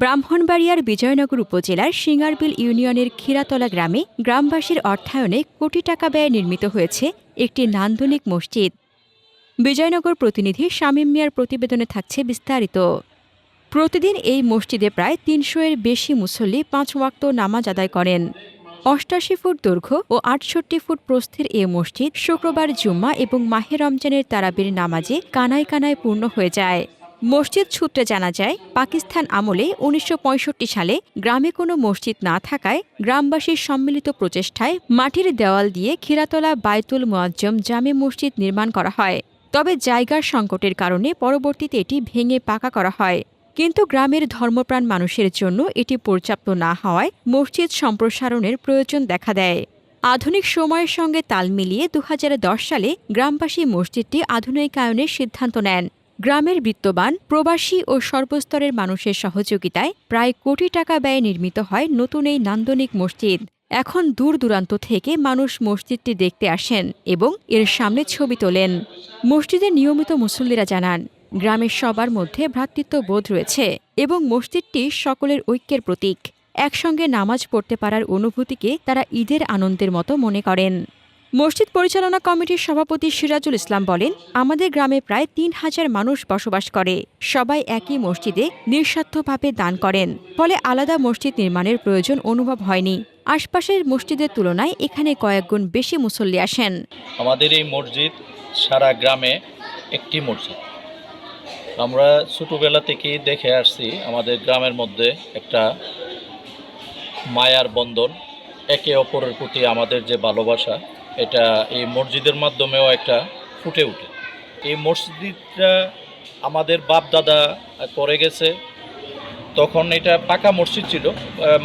ব্রাহ্মণবাড়িয়ার বিজয়নগর উপজেলার সিঙ্গারবিল ইউনিয়নের ক্ষীরাতলা গ্রামে গ্রামবাসীর অর্থায়নে কোটি টাকা ব্যয়ে নির্মিত হয়েছে একটি নান্দনিক মসজিদ। বিজয়নগর প্রতিনিধি শামীম মিয়ার প্রতিবেদনে থাকছে বিস্তারিত। প্রতিদিন এই মসজিদে প্রায় ৩০০-এর বেশি মুসল্লি ৫ ওয়াক্ত নামাজ আদায় করেন। ৮৮ ফুট দৈর্ঘ্য ও ৬৮ ফুট প্রস্থের এ মসজিদ শুক্রবার জুম্মা এবং মাহে রমজানের তারাবির নামাজে কানায় কানায় পূর্ণ হয়ে যায়। মসজিদ সূত্রে জানা যায়, পাকিস্তান আমলে ১৯৬৫ সালে গ্রামে কোনো মসজিদ না থাকায় গ্রামবাসীর সম্মিলিত প্রচেষ্টায় মাটির দেওয়াল দিয়ে ক্ষীরাতলা বায়তুল মুআজ্জম জামে মসজিদ নির্মাণ করা হয়। তবে জায়গার সংকটের কারণে পরবর্তীতে এটি ভেঙে পাকা করা হয়। কিন্তু গ্রামের ধর্মপ্রাণ মানুষের জন্য এটি পর্যাপ্ত না হওয়ায় মসজিদ সম্প্রসারণের প্রয়োজন দেখা দেয়। আধুনিক সময়ের সঙ্গে তাল মিলিয়ে ২০১০ সালে গ্রামবাসী মসজিদটি আধুনিকায়নের সিদ্ধান্ত নেন। গ্রামের বিত্তবান, প্রবাসী ও সর্বস্তরের মানুষের সহযোগিতায় প্রায় কোটি টাকা ব্যয়ে নির্মিত হয় নতুন এই নান্দনিক মসজিদ। এখন দূর দূরান্ত থেকে মানুষ মসজিদটি দেখতে আসেন এবং এর সামনে ছবি তোলেন। মসজিদের নিয়মিত মুসল্লিরা জানান, গ্রামের সবার মধ্যে ভ্রাতৃত্ববোধ রয়েছে এবং মসজিদটি সকলের ঐক্যের প্রতীক। একসঙ্গে নামাজ পড়তে পারার অনুভূতিকে তারা ঈদের আনন্দের মতো মনে করেন। মসজিদ পরিচালনা কমিটির সভাপতি সিরাজুল ইসলাম বলেন, আমাদের গ্রামে প্রায় ৩,০০০ মানুষ বসবাস করে। সবাই একই মসজিদে নিঃস্বার্থভাবে দান করেন, ফলে আলাদা মসজিদ নির্মাণের প্রয়োজন অনুভব হয়নি। আশপাশের মসজিদের তুলনায় এখানে কয়েক গুণ বেশি মুসল্লি আসেন। আমাদের এই মসজিদ সারা গ্রামে একটি মসজিদ। আমরা ছোটোবেলা থেকেই দেখে আসছি আমাদের গ্রামের মধ্যে একটা মায়ার বন্ধন, একে অপরের প্রতি আমাদের যে ভালোবাসা, এটা এই মসজিদের মাধ্যমেও একটা ফুটে ওঠে। এই মসজিদটা আমাদের বাপ দাদা করে গেছে। তখন এটা পাকা মসজিদ ছিল,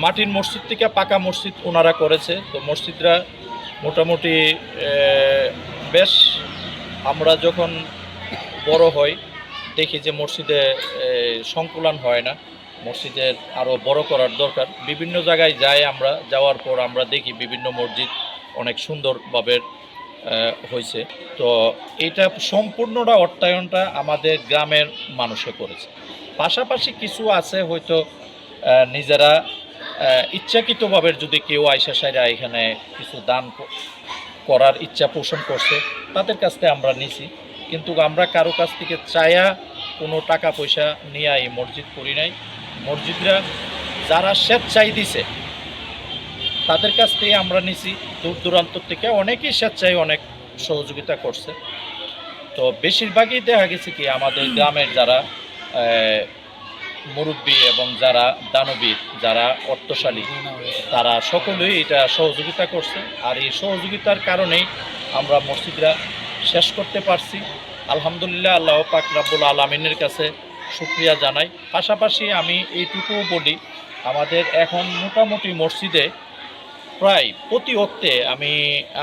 মাটির মসজিদ থেকে পাকা মসজিদ ওনারা করেছে। তো মসজিদটা মোটামুটি বেশ, আমরা যখন বড় হই দেখি যে মসজিদে সংকুলান হয় না, মসজিদের আরও বড় করার দরকার। বিভিন্ন জায়গায় যাই, আমরা যাওয়ার পর আমরা দেখি বিভিন্ন মসজিদ অনেক সুন্দরভাবে হয়েছে। তো এটা সম্পূর্ণটা অর্থায়নটা আমাদের গ্রামের মানুষে করেছে। পাশাপাশি কিছু আছে হয়তো নিজেরা ইচ্ছাকৃতভাবে যদি কেউ আয়সা সাইরা এখানে কিছু দান করার ইচ্ছা পোষণ করছে, তাদের কাছ থেকে আমরা নিছি। কিন্তু আমরা কারো কাছ থেকে চায়া কোনো টাকা পয়সা নিয়ে এই মসজিদ করি নাই। মসজিদরা যারা স্বেচ্ছায় দিছে তাদের কাছ থেকে আমরা নিছি। দূর দূরান্ত থেকে অনেকেই স্বেচ্ছায় অনেক সহযোগিতা করছে। তো বেশিরভাগই দেখা গেছে কি আমাদের গ্রামের যারা মুরব্বী এবং যারা দানবীর, যারা অর্থশালী, তারা সকলেই এটা সহযোগিতা করছে। আর এই সহযোগিতার কারণেই আমরা মসজিদরা শেষ করতে পারছি। আলহামদুলিল্লাহ, আল্লাহ পাক রব্বুল আলামিনের কাছে শুকরিয়া জানাই। পাশাপাশি আমি এইটুকুও বলি, আমাদের এখন মোটামুটি মসজিদে প্রায় প্রতি ওয়াক্তে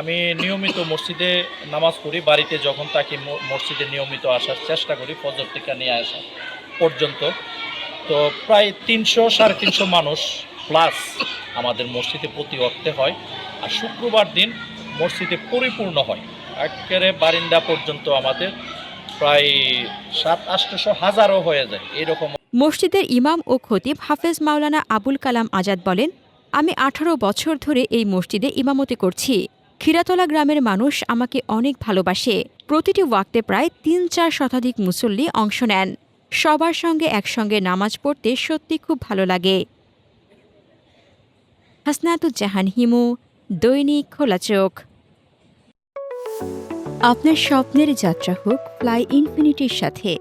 আমি নিয়মিত মসজিদে নামাজ পড়ি। বাড়িতে যখন থাকি মসজিদে নিয়মিত আসার চেষ্টা করি, ফজর থেকে নিয়ে আসা পর্যন্ত। তো প্রায় ৩০০-৩৫০ মানুষ প্লাস আমাদের মসজিদে প্রতি ওয়াক্তে হয়। আর শুক্রবার দিন মসজিদে পরিপূর্ণ হয়, একেবারে বারিন্দা পর্যন্ত আমাদের প্রায় ৭00-৮০০ হাজারও হয়ে যায় এরকম। মসজিদের ইমাম ও খতিব হাফেজ মাওলানা আবুল কালাম আজাদ বলেন, আমি ১৮ বছর ধরে এই মসজিদে ইমামতি করছি। ক্ষীরাতলা গ্রামের মানুষ আমাকে অনেক ভালোবাসে। প্রতিটি ওয়াক্তে প্রায় ৩-৪ শতাধিক মুসল্লি অংশ নেন। সবার সঙ্গে একসঙ্গে নামাজ পড়তে সত্যি খুব ভালো লাগে। হাসনাতুজ্জাহান হিমু, দৈনিক খোলা চোখ। আপনার স্বপ্নের যাত্রা হোক ফ্লাই ইনফিনিটির সাথে।